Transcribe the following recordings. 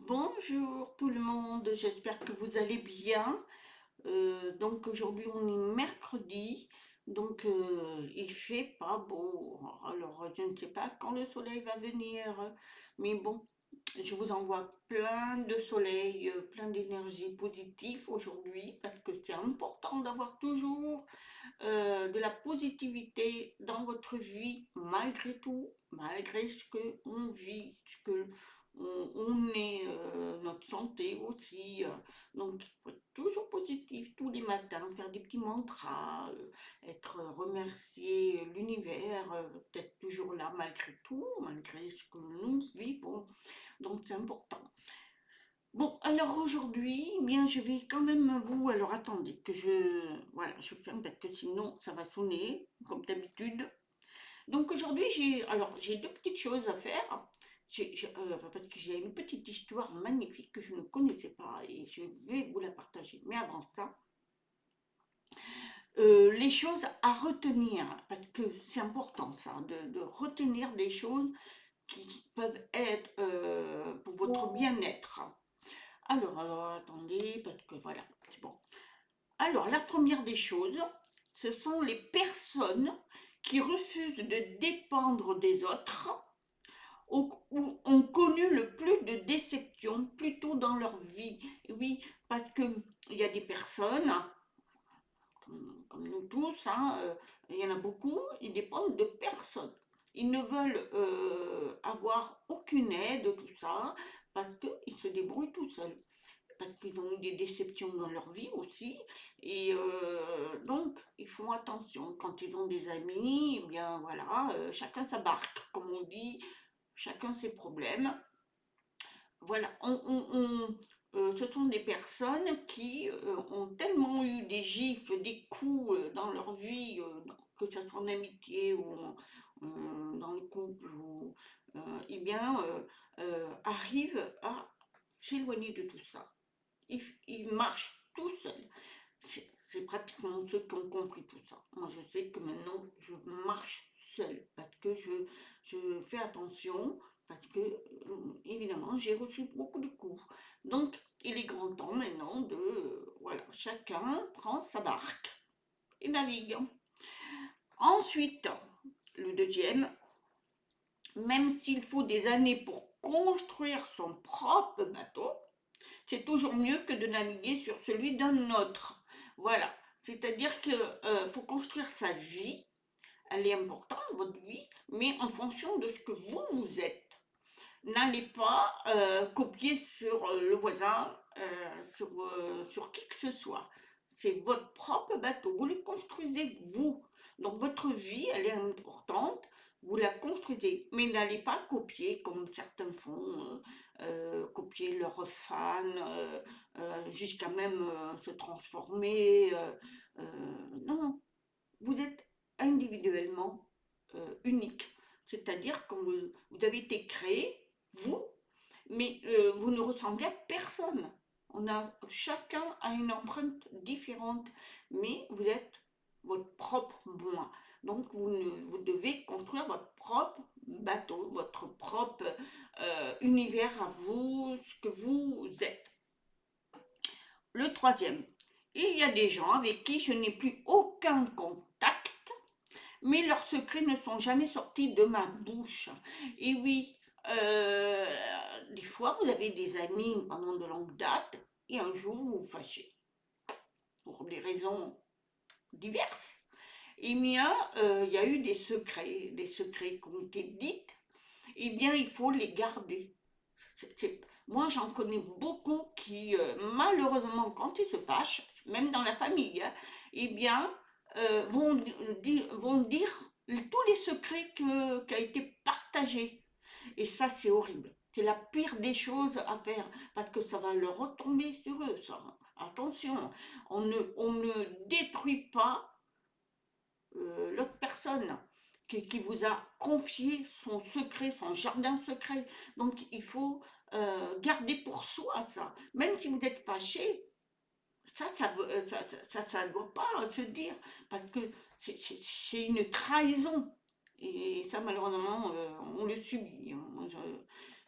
Bonjour tout le monde, j'espère que vous allez bien. Donc aujourd'hui on est mercredi, donc il fait pas beau. Alors je ne sais pas quand le soleil va venir, mais bon, je vous envoie plein de soleil, plein d'énergie positive aujourd'hui parce que c'est important d'avoir toujours de la positivité dans votre vie, malgré tout, malgré ce que on vit, ce que on est, notre santé aussi. Donc, il faut être toujours positif tous les matins, faire des petits mantras, être remercier l'univers, d'être toujours là malgré tout, malgré ce que nous vivons. Donc, c'est important. Bon, alors aujourd'hui, eh bien, je vais quand même vous. Alors attendez, que voilà, je ferme parce que sinon ça va sonner, comme d'habitude. Donc aujourd'hui, j'ai deux petites choses à faire. Parce que j'ai une petite histoire magnifique que je ne connaissais pas et je vais vous la partager. Mais avant ça, les choses à retenir, parce que c'est important ça, de retenir des choses qui peuvent être pour votre bien-être. Alors, attendez, parce que voilà, c'est bon. Alors, la première des choses, ce sont les personnes qui refusent de dépendre des autres ou ont connu le plus de déceptions plutôt dans leur vie. Oui, parce qu'il y a des personnes, comme nous tous, hein, il y en a beaucoup, ils dépendent de personne. Ils ne veulent avoir aucune aide, tout ça, parce qu'ils se débrouillent tout seuls parce qu'ils ont eu des déceptions dans leur vie aussi. Et donc, ils font attention. Quand ils ont des amis, eh bien voilà, chacun sa barque, comme on dit, chacun ses problèmes. Voilà, ce sont des personnes qui ont tellement eu des gifles, des coups dans leur vie, que ce soit en amitié ou dans le couple, eh bien, arrivent à s'éloigner de tout ça. Il marche tout seul. C'est pratiquement ceux qui ont compris tout ça. Moi, je sais que maintenant, je marche seule parce que je fais attention, parce que, évidemment, j'ai reçu beaucoup de coups. Donc, il est grand temps maintenant de, voilà, chacun prend sa barque et navigue. Ensuite, le deuxième, même s'il faut des années pour construire son propre bateau, c'est toujours mieux que de naviguer sur celui d'un autre. Voilà, c'est-à-dire qu'il faut construire sa vie, elle est importante, votre vie, mais en fonction de ce que vous êtes. N'allez pas copier sur le voisin, sur qui que ce soit. C'est votre propre bateau, vous le construisez vous. Donc votre vie, elle est importante, vous la construisez, mais n'allez pas copier comme certains font, copier leurs fans, jusqu'à même se transformer. Non, vous êtes individuellement unique. C'est-à-dire que vous avez été créé, vous, mais vous ne ressemblez à personne. Chacun a une empreinte différente, mais vous êtes votre propre moi. Donc vous devez construire votre propre bateau, votre propre univers à vous, ce que vous êtes. Le troisième, il y a des gens avec qui je n'ai plus aucun contact, mais leurs secrets ne sont jamais sortis de ma bouche. Et oui, euh, des fois, vous avez des amis pendant de longues dates, et un jour, vous vous fâchez, pour des raisons diverses. Eh bien, il y a eu des secrets qui ont été dits, eh bien, il faut les garder. Moi, j'en connais beaucoup qui, malheureusement, quand ils se fâchent, même dans la famille, hein, eh bien, vont dire tous les secrets qui ont été partagés. Et ça, c'est horrible. C'est la pire des choses à faire parce que ça va leur retomber sur eux. Ça. Attention, on ne détruit pas l'autre personne qui vous a confié son secret, son jardin secret. Donc il faut garder pour soi ça. Même si vous êtes fâché, ça ne doit pas se dire parce que c'est une trahison. Et ça, malheureusement, on le subit. Hein.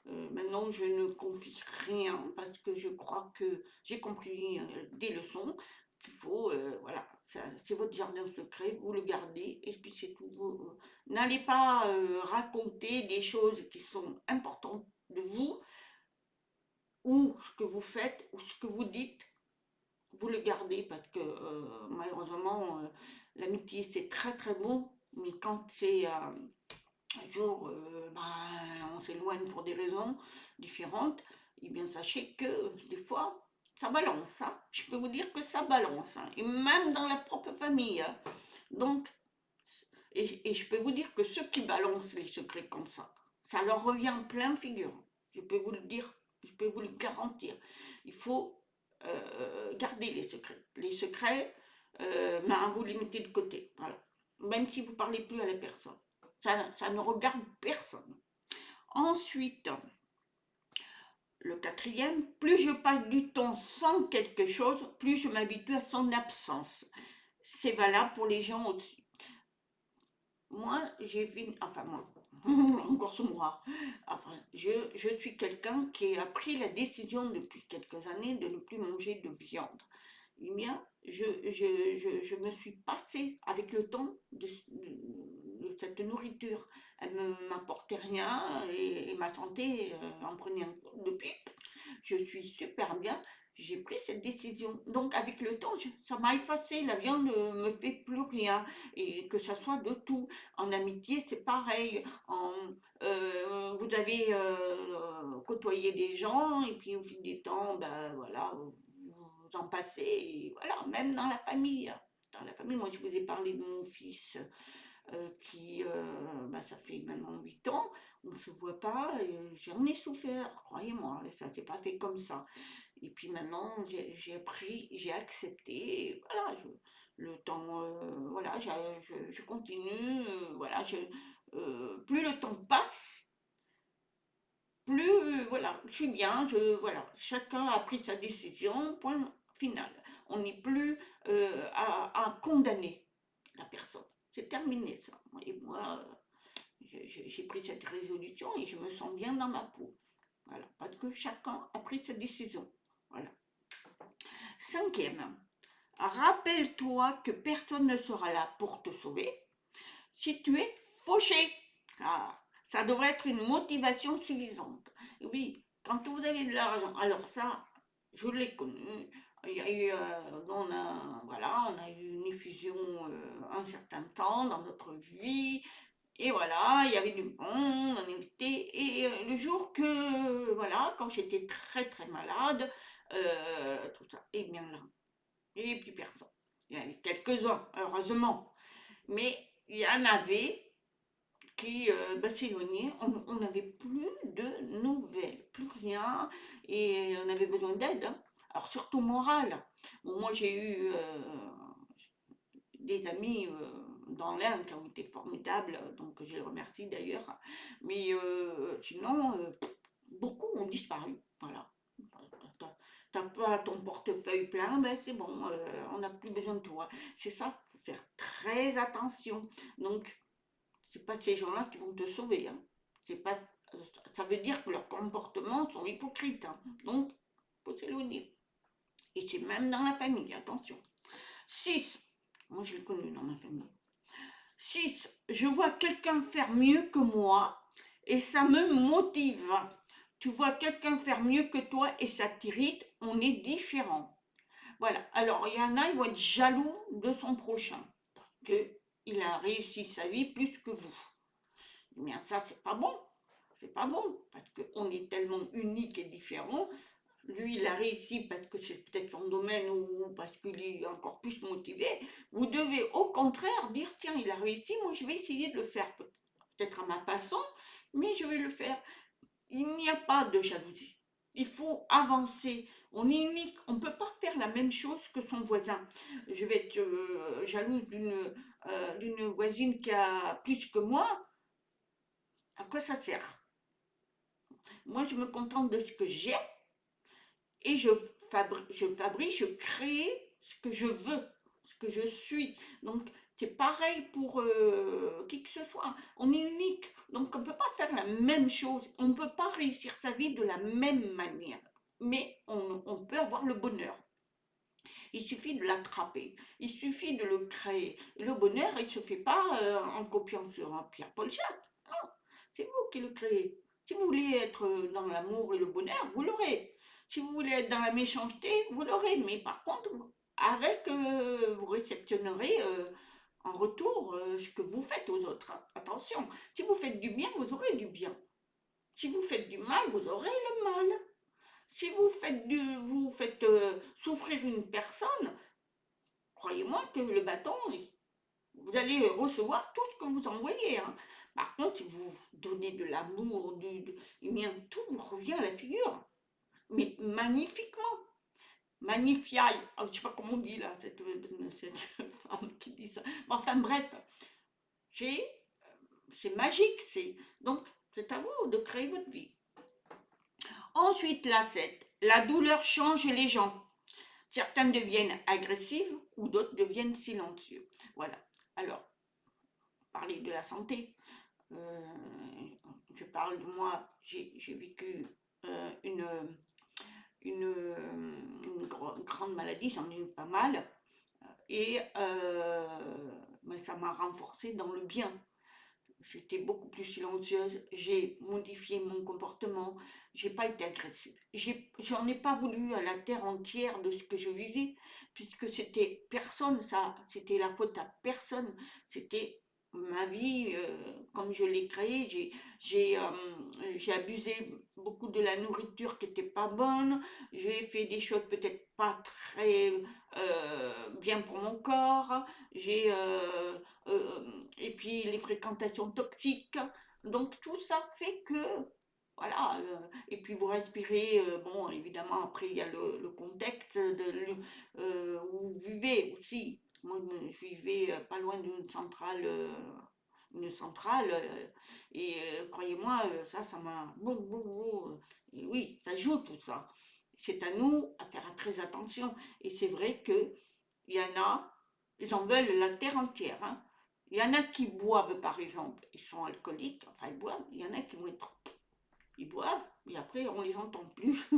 Maintenant, non, je ne confie rien parce que je crois que j'ai compris des leçons qu'il faut, voilà, c'est votre jardin secret, vous le gardez et puis c'est tout. N'allez pas raconter des choses qui sont importantes de vous ou ce que vous faites ou ce que vous dites, vous le gardez parce que malheureusement, l'amitié c'est très très beau, mais quand c'est un jour, on s'éloigne pour des raisons différentes, et bien sachez que des fois, ça balance, hein. Je peux vous dire que ça balance, hein. Et même dans la propre famille, hein. Donc, et je peux vous dire que ceux qui balancent les secrets comme ça leur revient en plein figure. Je peux vous le dire, je peux vous le garantir. Il faut garder les secrets. Les secrets, vous les mettez de côté, voilà. Même si vous ne parlez plus à la personne. Ça ne regarde personne. Ensuite, le quatrième, plus je passe du temps sans quelque chose, plus je m'habitue à son absence. C'est valable pour les gens aussi. Moi, j'ai fait, enfin moi, encore sur moi, enfin, je suis quelqu'un qui a pris la décision depuis quelques années de ne plus manger de viande. Eh bien, je me suis passée avec le temps de cette nourriture. Elle ne m'apportait rien et ma santé en prenait un coup. Depuis, je suis super bien. J'ai pris cette décision. Donc, avec le temps, ça m'a effacé. La viande ne me fait plus rien. Et que ça soit de tout. En amitié, c'est pareil. Vous avez côtoyé des gens et puis au fil du temps, ben voilà, vous en passez. Et voilà, même dans la famille. Dans la famille, moi, je vous ai parlé de mon fils qui, ça fait maintenant 8 ans, on ne se voit pas, et j'en ai souffert, croyez-moi, ça ne s'est pas fait comme ça. Et puis maintenant, j'ai pris, j'ai accepté, et voilà, le temps, voilà, je continue, voilà, plus le temps passe, plus, voilà, je suis bien, voilà, chacun a pris sa décision, point final. On n'est plus à condamner la personne. C'est terminé ça. Et moi, j'ai pris cette résolution et je me sens bien dans ma peau. Voilà, parce que chacun a pris sa décision. Voilà. Cinquième, rappelle-toi que personne ne sera là pour te sauver si tu es fauché. Ah, ça devrait être une motivation suffisante. Oui, quand vous avez de l'argent, alors ça, je l'ai connu. Il y a eu, on a eu une effusion un certain temps dans notre vie. Et voilà, il y avait du monde, on invitait. Et le jour que, voilà, quand j'étais très très malade, tout ça, et bien là, il n'y avait plus personne. Il y avait quelques-uns, heureusement. Mais il y en avait qui s'éloignaient. On n'avait plus de nouvelles, plus rien. Et on avait besoin d'aide, hein. Alors surtout morale. Bon, moi j'ai eu des amis dans l'Inde qui ont été formidables, donc je les remercie d'ailleurs. Mais sinon, beaucoup ont disparu. Voilà. T'as pas ton portefeuille plein, ben c'est bon, on n'a plus besoin de toi. C'est ça, faut faire très attention. Donc, c'est pas ces gens-là qui vont te sauver, hein. C'est pas, ça veut dire que leurs comportements sont hypocrites, hein. Donc, faut s'éloigner. Et c'est même dans la famille, attention. 6. Moi, je l'ai connu dans ma famille. 6. Je vois quelqu'un faire mieux que moi et ça me motive. Tu vois quelqu'un faire mieux que toi et ça t'irrite, on est différents. Voilà. Alors, il y en a, ils vont être jaloux de son prochain. Parce qu'il a réussi sa vie plus que vous. Mais ça, c'est pas bon. C'est pas bon. Parce qu'on est tellement unique et différents. Lui, il a réussi parce que c'est peut-être son domaine ou parce qu'il est encore plus motivé. Vous devez au contraire dire, tiens, il a réussi, moi je vais essayer de le faire peut-être à ma façon, mais je vais le faire. Il n'y a pas de jalousie. Il faut avancer. On est unique. On ne peut pas faire la même chose que son voisin. Je vais être jalouse d'une voisine qui a plus que moi. À quoi ça sert? Moi, je me contente de ce que j'ai et je fabrique, je crée ce que je veux, ce que je suis. Donc, C'est pareil pour qui que ce soit. On est unique, donc on ne peut pas faire la même chose. On ne peut pas réussir sa vie de la même manière. Mais on peut avoir le bonheur. Il suffit de l'attraper. Il suffit de le créer. Le bonheur, il ne se fait pas en copiant sur un Pierre-Paul Jacques. Non, c'est vous qui le créez. Si vous voulez être dans l'amour et le bonheur, vous l'aurez. Si vous voulez être dans la méchanceté, vous l'aurez. Mais par contre, avec, vous réceptionnerez en retour ce que vous faites aux autres. Attention, si vous faites du bien, vous aurez du bien. Si vous faites du mal, vous aurez le mal. Si vous faites souffrir une personne, croyez-moi que le bâton, vous allez recevoir tout ce que vous envoyez. Hein. Par contre, si vous donnez de l'amour, eh bien, tout vous revient à la figure. Mais magnifiquement. Magnifiaille. Oh, je ne sais pas comment on dit là, cette femme qui dit ça. Bon, enfin bref, c'est magique. Donc, c'est à vous de créer votre vie. Ensuite, la 7. La douleur change les gens. Certaines deviennent agressives ou d'autres deviennent silencieux. Voilà. Alors, parler de la santé. Je parle de moi, j'ai vécu une grande maladie, j'en ai eu pas mal, et ça m'a renforcée dans le bien. J'étais beaucoup plus silencieuse, j'ai modifié mon comportement, j'ai pas été agressive. J'en ai pas voulu à la terre entière de ce que je vivais, puisque c'était personne, ça, c'était la faute à personne, c'était ma vie comme je l'ai créée. J'ai abusé beaucoup de la nourriture qui n'était pas bonne, j'ai fait des choses peut-être pas très bien pour mon corps, et puis les fréquentations toxiques. Donc tout ça fait que, voilà, et puis vous respirez, bon, évidemment, après il y a le contexte où vous vivez aussi. Moi, je vivais pas loin d'une centrale, et croyez-moi, ça m'a. Bon, bon, bon, et oui, ça joue tout ça. C'est à nous à faire très attention. Et c'est vrai que il y en a, ils en veulent la terre entière. Hein. Il y en a qui boivent, par exemple, ils sont alcooliques, enfin ils boivent. Il y en a qui vont être. Ils boivent, et après on les entend plus.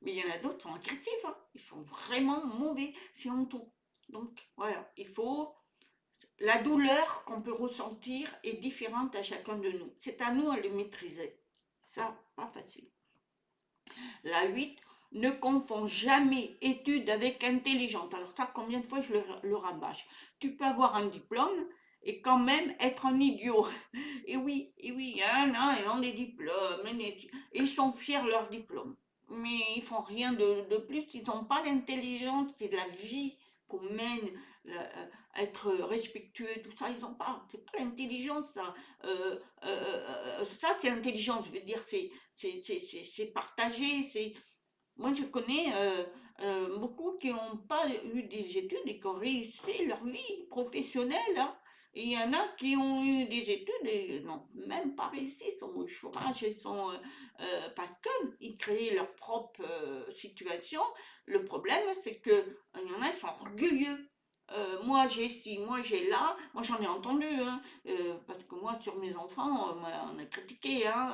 Mais il y en a d'autres qui sont agressifs, hein. Ils sont vraiment mauvais, c'est honteux. Donc voilà, il faut. La douleur qu'on peut ressentir est différente à chacun de nous. C'est à nous à le maîtriser. Ça, pas facile. La 8, ne confonds jamais étude avec intelligence. Alors ça, combien de fois je le rabâche. Tu peux avoir un diplôme et quand même être un idiot. Et oui, il y en a, ils ont des diplômes, et ils sont fiers de leur diplôme. Mais ils font rien de plus, ils n'ont pas l'intelligence, c'est de la vie qu'on mène, être respectueux, tout ça, ils n'ont pas. C'est pas l'intelligence, ça. Ça, c'est l'intelligence, je veux dire, c'est partagé, c'est moi, je connais beaucoup qui n'ont pas eu des études et qui ont réussi leur vie professionnelle. Hein. Et il y en a qui ont eu des études et n'ont même pas réussi, ils sont au chômage, ils sont, parce qu'ils créaient leur propre situation. Le problème, c'est qu'il y en a qui sont orgueilleux. Moi j'ai ci, moi j'ai là, moi j'en ai entendu, hein, parce que moi sur mes enfants, on a critiqué, hein,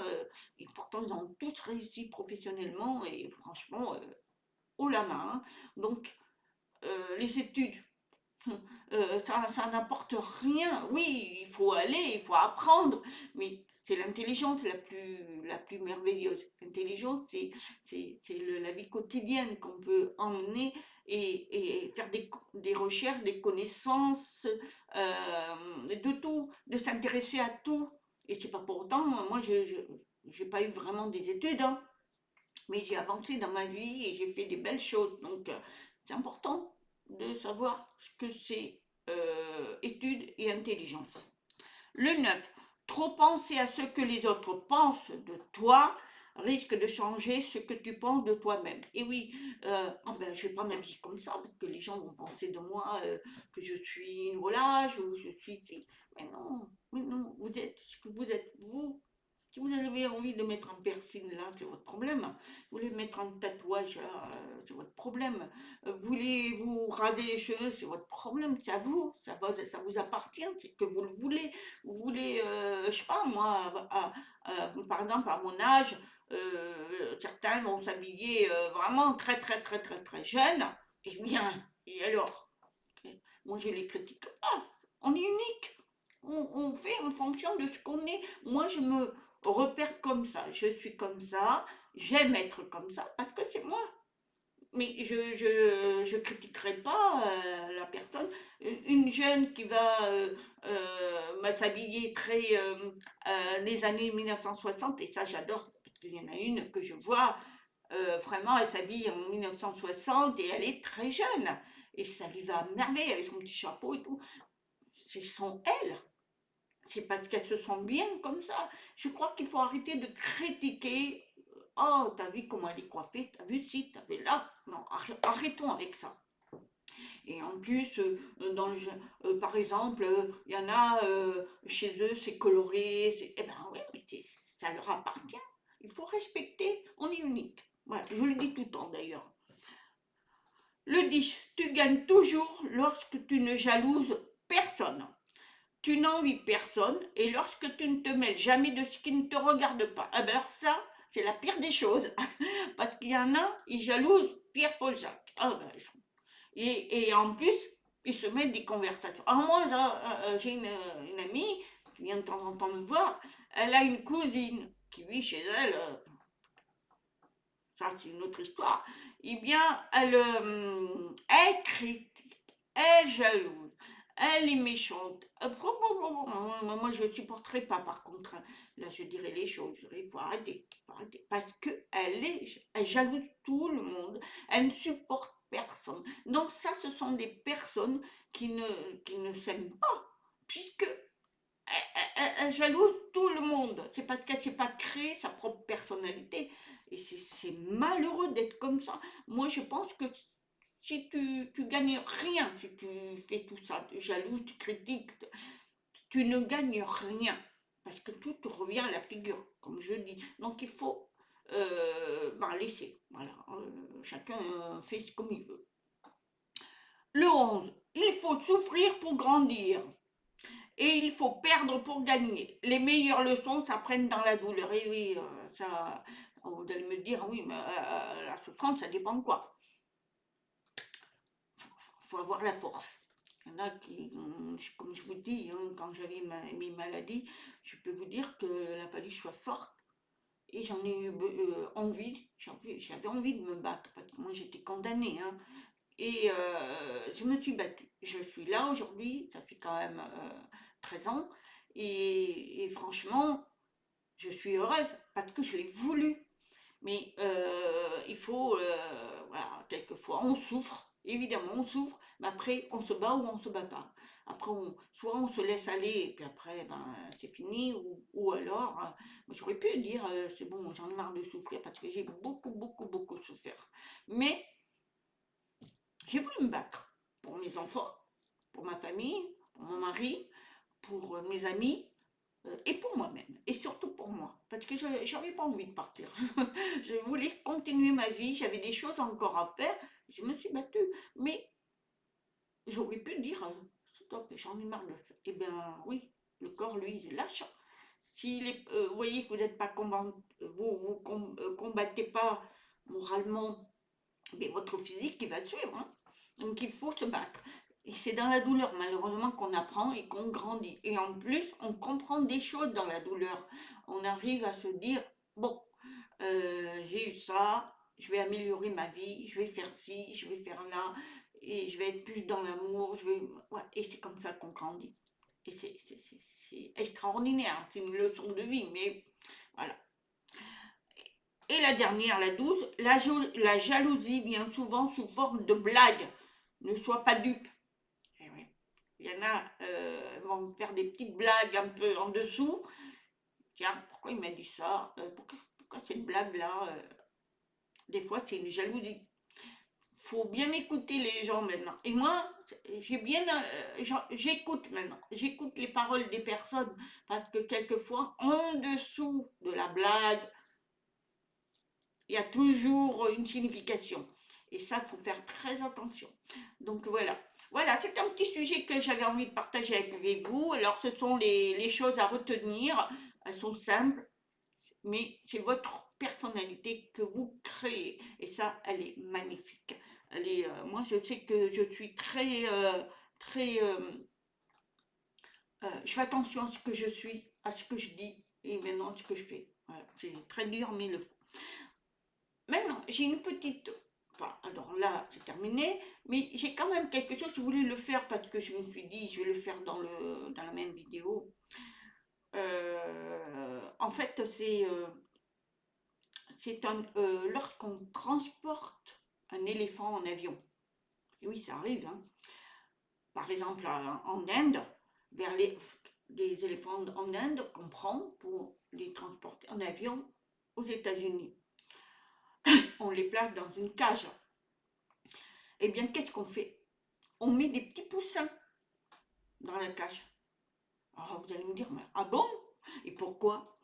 et pourtant, ils ont tous réussi professionnellement et franchement, haut la main. Hein. Donc, les études, ça n'apporte rien. Oui, il faut aller, il faut apprendre, mais c'est l'intelligence la plus merveilleuse. L'intelligence, c'est la vie quotidienne qu'on peut emmener et faire des recherches, des connaissances, de tout, de s'intéresser à tout. Et c'est pas pour autant, moi, je n'ai pas eu vraiment des études, hein, mais j'ai avancé dans ma vie et j'ai fait des belles choses. Donc, c'est important de savoir ce que c'est études et intelligence. Le 9. Trop penser à ce que les autres pensent de toi risque de changer ce que tu penses de toi-même. Et oui, oh ben, je ne vais pas m'habiller comme ça parce que les gens vont penser de moi que je suis une volage ou je suis... Mais non, vous êtes ce que vous êtes, vous. Si vous avez envie de mettre un piercing là, c'est votre problème. Vous voulez mettre un tatouage là, c'est votre problème. Voulez vous raser les cheveux, c'est votre problème, c'est à vous, ça vous appartient, c'est que vous le voulez. Vous voulez, je sais pas moi, par exemple à mon âge, certains vont s'habiller vraiment très très très très très jeunes. Et bien, et alors? Moi je les critique pas. On est unique. On fait en fonction de ce qu'on est. Moi, je me repère comme ça. Je suis comme ça. J'aime être comme ça parce que c'est moi. Mais je critiquerai pas la personne. Une jeune qui va s'habiller très les années 1960, et ça j'adore, parce qu'il y en a une que je vois vraiment, elle s'habille en 1960 et elle est très jeune. Et ça lui va à merveille avec son petit chapeau et tout. Ce sont elles. C'est parce qu'elles se sentent bien comme ça. Je crois qu'il faut arrêter de critiquer. Oh, t'as vu comment elle est coiffée? T'as vu ci, t'as vu là? Non, arrêtons avec ça. Et en plus, par exemple, il y en a chez eux, c'est coloré. Eh ben oui, mais ça leur appartient. Il faut respecter. On est unique. Voilà, je le dis tout le temps d'ailleurs. Le 10, tu gagnes toujours lorsque tu ne jalouses personne. Tu n'envies personne et lorsque tu ne te mêles jamais de ce qui ne te regarde pas. Ah ben alors ça, c'est la pire des choses. Parce qu'il y en a, ils jalousent Pierre-Paul Jacques. Ah ben, et en plus, ils se mettent des conversations. Alors moi, j'ai une amie qui vient de temps en temps me voir. Elle a une cousine qui vit chez elle. Ça, c'est une autre histoire. Eh bien, elle critique, elle jalouse, elle est méchante. Moi, je ne supporterai pas, par contre. Là, je dirais les choses. Il faut arrêter, il faut arrêter. Parce elle jalouse tout le monde. Elle ne supporte personne. Donc ça, ce sont des personnes qui ne s'aiment pas. Puisque elle jalouse tout le monde. C'est parce qu'elle ne s'est pas créé sa propre personnalité. Et c'est malheureux d'être comme ça. Moi, je pense que si tu gagnes rien, si tu fais tout ça, tu jalouses, tu critiques, tu ne gagnes rien. Parce que tout te revient à la figure, comme je dis. Donc il faut laisser. Voilà, chacun fait comme il veut. Le 11. Il faut souffrir pour grandir. Et il faut perdre pour gagner. Les meilleures leçons s'apprennent dans la douleur. Et oui, ça, vous allez me dire, oui, mais la souffrance, ça dépend de quoi. Il faut avoir la force. Il y en a qui, comme je vous dis, hein, quand j'avais mes maladies, je peux vous dire qu'il a fallu que je sois forte. Et j'en ai eu envie, j'avais envie de me battre, parce que moi j'étais condamnée. Hein. Et je me suis battue. Je suis là aujourd'hui, ça fait quand même 13 ans. Et franchement, je suis heureuse parce que je l'ai voulu. Mais il faut, voilà, quelquefois on souffre, évidemment on souffre, mais après on se bat ou on se bat pas. Après, soit on se laisse aller et puis après, ben, c'est fini, ou alors, j'aurais pu dire, c'est bon, j'en ai marre de souffrir parce que j'ai beaucoup, beaucoup, beaucoup souffert. Mais j'ai voulu me battre pour mes enfants, pour ma famille, pour mon mari, pour mes amis et pour moi-même. Et surtout pour moi. Parce que je n'avais pas envie de partir. Je voulais continuer ma vie. J'avais des choses encore à faire. Je me suis battue. Mais j'aurais pu dire stop, j'en ai marre de ça. Eh bien oui, le corps, lui, il lâche. S'il est, vous voyez que vous n'êtes pas combattez pas moralement, mais votre physique, il va suivre. Hein. Donc il faut se battre. Et c'est dans la douleur, malheureusement, qu'on apprend et qu'on grandit. Et en plus, on comprend des choses dans la douleur. On arrive à se dire, bon, j'ai eu ça, je vais améliorer ma vie, je vais faire ci, je vais faire là, et je vais être plus dans l'amour. Voilà. Et c'est comme ça qu'on grandit. Et c'est extraordinaire, c'est une leçon de vie, mais voilà. Et la dernière, la 12, la jalousie vient souvent sous forme de blague. Ne sois pas dupe. Eh oui. Il y en a vont faire des petites blagues un peu en dessous. Tiens, pourquoi il m'a dit ça pourquoi cette blague-là Des fois, c'est une jalousie. faut bien écouter les gens maintenant. Et moi, j'écoute maintenant. J'écoute les paroles des personnes parce que quelquefois, en dessous de la blague, il y a toujours une signification. Et ça, il faut faire très attention. Donc voilà. Voilà, c'est un petit sujet que j'avais envie de partager avec vous. Alors, ce sont les choses à retenir. Elles sont simples, mais c'est votre personnalité que vous créez. Et ça, elle est magnifique. Moi, je sais que je suis très, je fais attention à ce que je suis, à ce que je dis et maintenant à ce que je fais. Voilà, c'est très dur, mais il le faut. Maintenant, j'ai une petite. Enfin, alors là, c'est terminé, mais j'ai quand même quelque chose. Je voulais le faire parce que je me suis dit, je vais le faire dans la même vidéo. En fait, lorsqu'on transporte un éléphant en avion. Et oui, ça arrive, hein. Par exemple, en Inde, vers des éléphants en Inde qu'on prend pour les transporter en avion aux États-Unis. On les place dans une cage. Eh bien, qu'est-ce qu'on fait? On met des petits poussins dans la cage. Alors vous allez me dire, mais ah bon? Et pourquoi?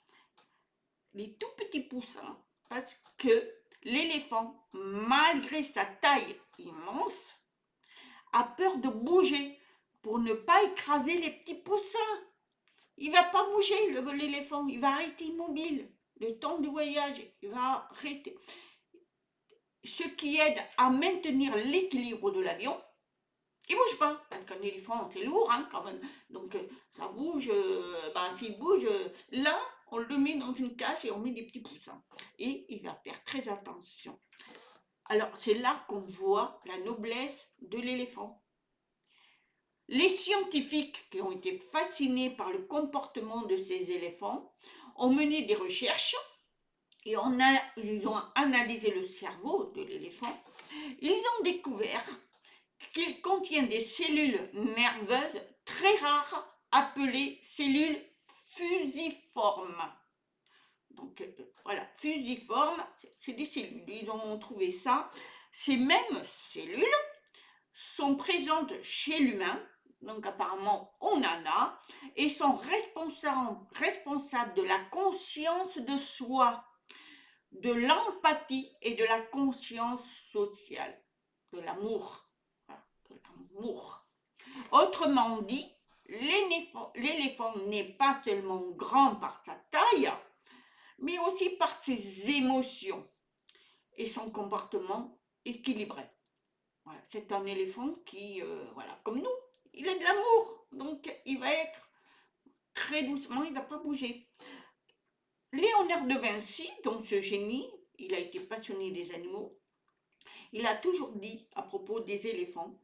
Les tout petits poussins, parce que l'éléphant, malgré sa taille immense, a peur de bouger pour ne pas écraser les petits poussins. Il va pas bouger, l'éléphant, il va rester immobile. Le temps du voyage, il va arrêter. Ce qui aide à maintenir l'équilibre de l'avion. Il bouge pas, parce qu'un éléphant, c'est lourd, hein, quand même. Donc, ça bouge, s'il bouge, là, on le met dans une cage et on met des petits poussins. Et il va faire très attention. Alors, c'est là qu'on voit la noblesse de l'éléphant. Les scientifiques qui ont été fascinés par le comportement de ces éléphants ont mené des recherches et ils ont analysé le cerveau de l'éléphant. Ils ont découvert qu'il contient des cellules nerveuses très rares appelées cellules fusiformes. Donc voilà, fusiformes, c'est des cellules. Ils ont trouvé ça. Ces mêmes cellules sont présentes chez l'humain, donc apparemment on en a, et sont responsables de la conscience de soi, de l'empathie et de la conscience sociale, de l'amour. Autrement dit, l'éléphant n'est pas seulement grand par sa taille, mais aussi par ses émotions et son comportement équilibré. Voilà, c'est un éléphant qui, voilà, comme nous, il a de l'amour, donc il va être très doucement, il ne va pas bouger. Léonard de Vinci, donc ce génie, il a été passionné des animaux, il a toujours dit à propos des éléphants,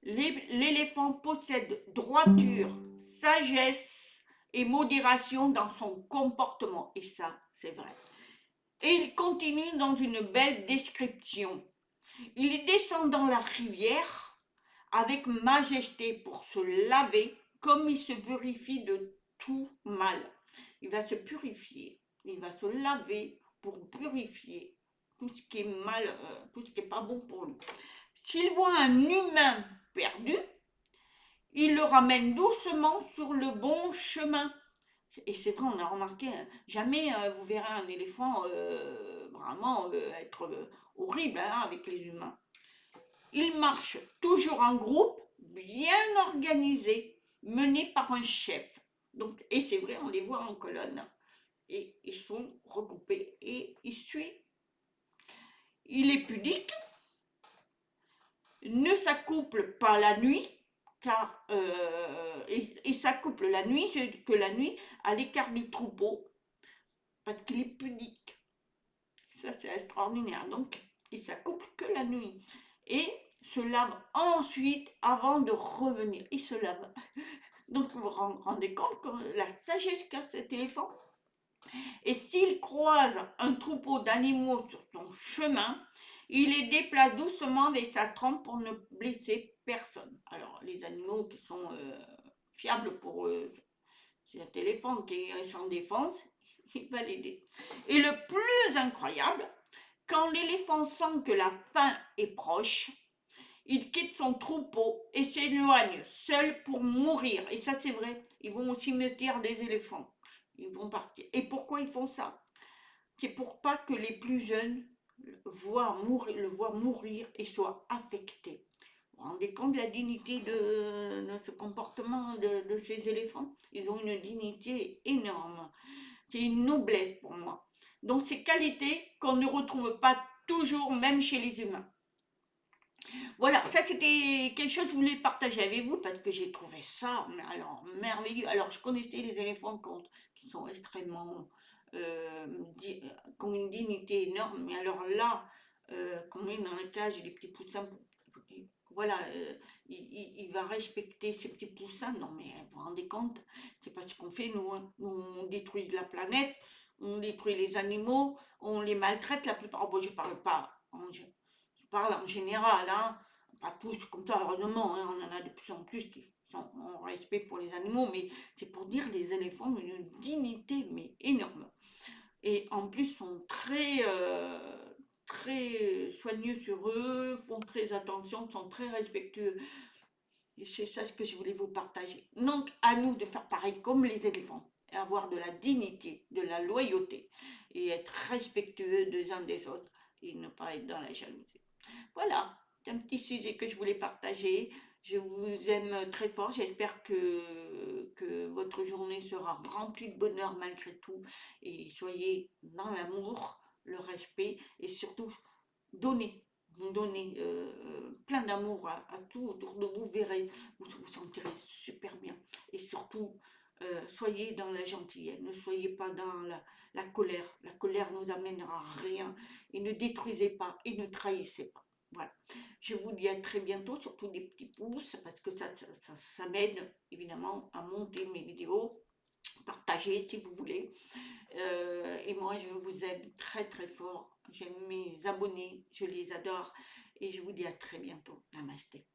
l'éléphant possède droiture, sagesse et modération dans son comportement, et ça, c'est vrai. Et il continue dans une belle description. Il descend dans la rivière avec majesté pour se laver, comme il se purifie de tout mal. Il va se purifier, il va se laver pour purifier tout ce qui est mal, tout ce qui n'est pas bon pour lui. S'il voit un humain perdu, il le ramène doucement sur le bon chemin. Et c'est vrai, on a remarqué, hein, jamais vous verrez un éléphant vraiment être horrible hein, avec les humains. Il marche toujours en groupe, bien organisé, mené par un chef. Donc, et c'est vrai, on les voit en colonne. Et ils sont recoupés et ils suivent. Il est pudique, ne s'accouple pas la nuit, car il s'accouple la nuit à l'écart du troupeau, parce qu'il est pudique. Ça, c'est extraordinaire. Donc, il s'accouple que la nuit. Et se lave ensuite avant de revenir. Il se lave. Donc, vous vous rendez compte de la sagesse qu'a cet éléphant. Et s'il croise un troupeau d'animaux sur son chemin, il les déplace doucement avec sa trempe pour ne blesser personne. Alors, les animaux qui sont fiables pour eux, cet éléphant qui est sans défense, il va l'aider. Et le plus incroyable, Quand l'éléphant sent que la fin est proche, il quitte son troupeau et s'éloigne seul pour mourir. Et ça, c'est vrai. Ils vont au cimetière des éléphants. Ils vont partir. Et pourquoi ils font ça? C'est pour pas que les plus jeunes le voient mourir et soient affectés. Vous vous rendez compte de la dignité de ce comportement de ces éléphants? Ils ont une dignité énorme. C'est une noblesse pour moi. Donc, ces qualités qu'on ne retrouve pas toujours, même chez les humains. Voilà, ça c'était quelque chose que je voulais partager avec vous parce que j'ai trouvé ça mais alors merveilleux. Alors je connaissais les éléphants qui sont extrêmement euh, qui ont une dignité énorme, mais alors là, qu'on met dans la cage des petits poussins, voilà, il va respecter ces petits poussins. Non mais vous vous rendez compte, c'est pas ce qu'on fait nous, hein. Nous on détruit la planète, on détruit les animaux, on les maltraite la plupart. Oh, bon, je parle pas je parle en général, hein, pas tous comme ça, heureusement, hein, on en a de plus en plus qui sont en respect pour les animaux, mais c'est pour dire les éléphants ont une dignité mais énorme. Et en plus sont très soigneux sur eux, font très attention, sont très respectueux. Et c'est ça ce que je voulais vous partager. Donc à nous de faire pareil comme les éléphants, et avoir de la dignité, de la loyauté, et être respectueux des uns des autres, et ne pas être dans la jalousie. Voilà, c'est un petit sujet que je voulais partager. Je vous aime très fort. J'espère que votre journée sera remplie de bonheur malgré tout. Et soyez dans l'amour, le respect et surtout donnez. Donnez plein d'amour à tout autour de vous. Vous verrez, vous vous sentirez super bien. Et surtout, soyez dans la gentillesse. Ne soyez pas dans la colère. La colère ne nous amènera à rien. Et ne détruisez pas et ne trahissez pas. Voilà. Je vous dis à très bientôt, surtout des petits pouces, parce que ça m'aide évidemment à monter mes vidéos. Partagez si vous voulez. Et moi, je vous aime très très fort. J'aime mes abonnés, je les adore. Et je vous dis à très bientôt. Namasté.